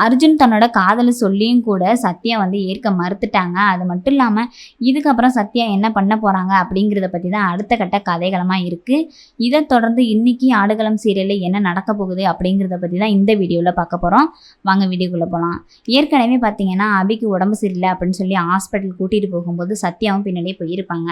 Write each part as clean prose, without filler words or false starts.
அர்ஜுன் தன்னோட காதலை சொல்லியும் கூட சத்யா வந்து ஏற்க மறுத்துட்டாங்க. அது மட்டும் இல்லாமல் இதுக்கப்புறம் சத்யா என்ன பண்ண போகிறாங்க அப்படிங்கிறத பற்றி தான் அடுத்த கட்ட கதைகளமாக இருக்குது. இதை தொடர்ந்து இன்னைக்கு ஆடுகளம் சீரியலில் என்ன நடக்க போகுது அப்படிங்கிறத பற்றி தான் இந்த வீடியோவில் பார்க்க போகிறோம். வாங்க வீடியோக்குள்ளே போகலாம். ஏற்கனவே பார்த்தீங்கன்னா அபிக்கு உடம்பு சரியில்லை அப்படின்னு சொல்லி ஹாஸ்பிட்டல் கூட்டிகிட்டு போகும்போது சத்யாவும் பின்னாடியே போயிருப்பாங்க.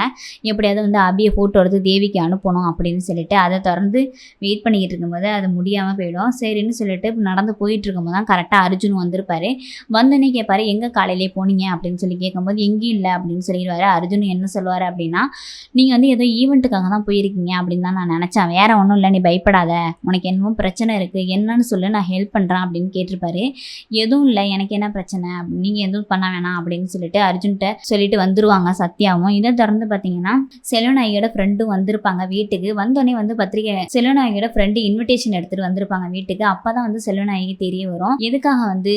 எப்படியாவது வந்து அபியை ஃபோட்டோ எடுத்து தேவிக்கு அனுப்பணும் அப்படின்னு சொல்லிட்டு அதை தொடர்ந்து வெயிட் பண்ணிக்கிட்டு இருக்கும்போது அது முடியாமல் போயிடும். சரின்னு சொல்லிட்டு நடந்து போயிட்டு இருக்கும்போது தான் கரெக்டாக அர்ஜுன் வந்திருப்பாரு. வந்தோடனே கேட்பாரு, எங்கே காலையிலே போனீங்க அப்படின்னு சொல்லி கேட்கும்போது எங்கேயும் இல்லை அப்படின்னு சொல்லிடுவாரு. அர்ஜுன் என்ன சொல்லுவார் அப்படின்னா, நீங்கள் வந்து ஏதோ ஈவெண்ட்டுக்காக தான் போயிருக்கீங்க அப்படின்னு தான் நான் நினச்சேன், வேற ஒன்றும் இல்லை, நீ பயப்படாத, உனக்கு என்னமோ பிரச்சனை இருக்குது, என்னன்னு சொல்லு, நான் ஹெல்ப் பண்ணுறேன் அப்படின்னு கேட்டிருப்பாரு. எதுவும் இல்லை, எனக்கு என்ன பிரச்சனை, நீங்கள் எதுவும் பண்ண வேணாம் அப்படின்னு சொல்லிட்டு அர்ஜுன்கிட்ட சொல்லிட்டு வந்துருவாங்க சத்யாவும். இதை தொடர்ந்து பார்த்தீங்கன்னா செல்வநாயகியோட ஃப்ரெண்டும் வந்திருப்பாங்க வீட்டுக்கு. வந்தோடனே வந்து பத்திரிகை செல்வநாயகியோட ஃப்ரெண்டு இன்விடேஷன் எடுத்துகிட்டு வந்திருப்பாங்க வீட்டுக்கு. அப்போ தான் வந்து செல்வநாயகி தெரிய வரும், எதுக்காக வந்து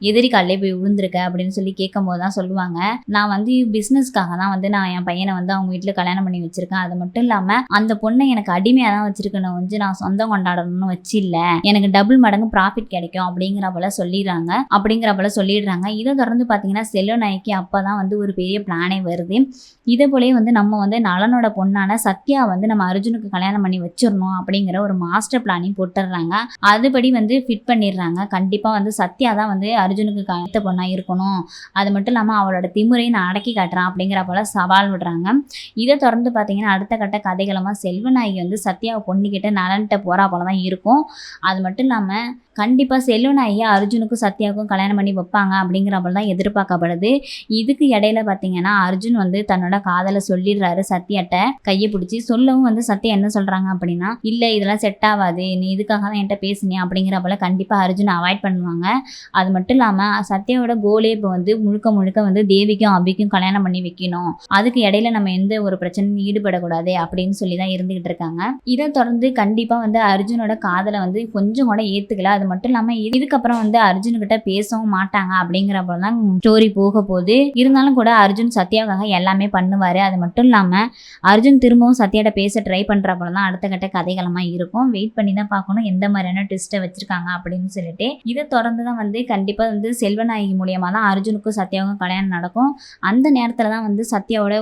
எதிரி காலிலே போய் விழுந்திருக்க அப்படின்னு சொல்லி கேட்கும் போது தான் சொல்லுவாங்க, நான் வந்து பிஸ்னஸ்க்காக தான் வந்து நான் என் பையனை வந்து அவங்க வீட்டில் கல்யாணம் பண்ணி வச்சிருக்கேன். அது மட்டும் இல்லாமல் அந்த பொண்ணை எனக்கு அடிமையாக தான் வச்சிருக்கணும், வந்து நான் சொந்தம் கொண்டாடணும்னு வச்சு இல்லை, எனக்கு டபுள் மடங்கு ப்ராஃபிட் கிடைக்கும் அப்படிங்கிறப்பல சொல்லிடுறாங்க. இதை தொடர்ந்து பார்த்தீங்கன்னா செல்வநாயகி அப்போ தான் வந்து ஒரு பெரிய பிளானே வருது. இதே போலயே வந்து நம்ம வந்து நலனோட பொண்ணான சத்யா வந்து நம்ம அர்ஜுனுக்கு கல்யாணம் பண்ணி வச்சிடணும் அப்படிங்கிற ஒரு மாஸ்டர் பிளானிங் போட்டுடுறாங்க. அதுபடி வந்து ஃபிட் பண்ணிடுறாங்க. கண்டிப்பாக வந்து சத்யா தான் வந்து அர்ஜுனுக்கு கழுத்த பொண்ணாக இருக்கணும், அது மட்டும் இல்லாமல் அவளோட திமுறையை நான் அடக்கி காட்டுறேன் அப்படிங்கிற போல சவால் விடுறாங்க. இதை தொடர்ந்து பார்த்தீங்கன்னா அடுத்த கட்ட கதைகளமாக செல்வநாயகி வந்து சத்யாவை பொண்ணுக்கிட்ட நலன்கிட்ட போகிறா போல தான் இருக்கும். அது மட்டும் இல்லாமல் கண்டிப்பாக செல்வநாயகி அர்ஜுனுக்கும் சத்யாவுக்கும் கல்யாணம் பண்ணி வைப்பாங்க அப்படிங்கிற போல தான் எதிர்பார்க்கப்படுது. இதுக்கு இடையில பார்த்தீங்கன்னா அர்ஜுன் வந்து தன்னோட காதலை சொல்லிடுறாரு சத்யாட்ட. கையை பிடிச்சி சொல்லவும் வந்து சத்யா என்ன சொல்கிறாங்க அப்படின்னா, இல்லை இதெல்லாம் செட் ஆகாது, நீ இதுக்காக தான் என்கிட்ட பேசுனே அப்படிங்கிற போல கண்டிப்பாக அர்ஜுன் அவாய்ட் பண்ணுவாங்க. அது மட்டும் இல்லாமல் சத்யாவோட கோலே இப்போ வந்து முழுக்க வந்து தேவிக்கும் அபிக்கும் கல்யாணம் பண்ணி வைக்கணும், அதுக்கு இடையில நம்ம எந்த ஒரு பிரச்சனையும் ஈடுபடக்கூடாது அப்படின்னு சொல்லி தான் இருந்துகிட்டு இருக்காங்க. இதை தொடர்ந்து கண்டிப்பாக வந்து அர்ஜுனோட காதலை வந்து கொஞ்சம் கூட ஏற்றுக்கல. அது மட்டும் இல்லாமல் இதுக்கப்புறம் வந்து அர்ஜுன்கிட்ட பேசவும் மாட்டாங்க அப்படிங்கிற போல தான் ஸ்டோரி போக போகுது. இருந்தாலும் கூட அர்ஜுன் சத்யாவுக்காக எல்லாமே பண்ணுவார். அது மட்டும் இல்லாமல் அர்ஜுன் திரும்பவும் சத்யாட்ட பேச ட்ரை பண்ணுற போல தான் அடுத்த கட்ட கதைகளமாக இருக்கும். வெயிட் பண்ணி தான் பார்க்கணும் எந்த மாதிரியான ட்விஸ்ட்டை வச்சுருக்காங்க அப்படின்னு சொல்லிட்டு. இதை தொடர்ந்து தான் வந்து கண்டிப்பாக வந்து செல்வநாயகி மூலியமாக தான் அர்ஜுனுக்கும் சத்யாவுக்கும் கல்யாணம் நடக்கும். அந்த நேரத்தில் தான் வந்து சத்யாவோட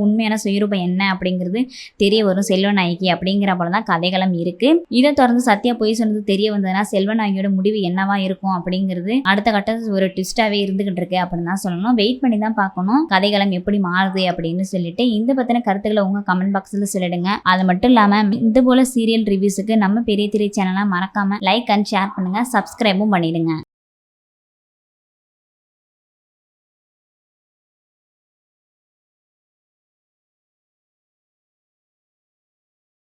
உண்மையான சுயரூபம் என்ன அப்படிங்கிறது தெரிய வரும் செல்வநாயகி அப்படிங்கிற போல தான் கதைகளும் இருக்குது. இதை தொடர்ந்து சத்யா போய் சொன்னது தெரிய வந்ததுன்னா செல்வநாயகியோட முடிவு என்னவா இருக்கும் அப்படிங்கிறது அடுத்த கட்ட ஒரு ட்விஸ்டாகவே இருந்துகிட்டு இருக்கு அப்படின்னு தான் சொல்லணும். வெயிட் பண்ணி தான் பார்க்கணும் கதைகளம் எப்படி மாறுது அப்படின்னு சொல்லிட்டு. இந்த பற்றின கருத்துக்களை உங்கள் கமெண்ட் பாக்ஸில் சொல்லிடுங்க. அது மட்டும் இல்லாமல் இது போல சீரியல் ரிவ்யூஸுக்கு நம்ம பெரிய திரை சேனலை மறக்காமல் லைக் அண்ட் ஷேர் பண்ணுங்கள், சப்ஸ்கிரைபும் பண்ணிடுங்க.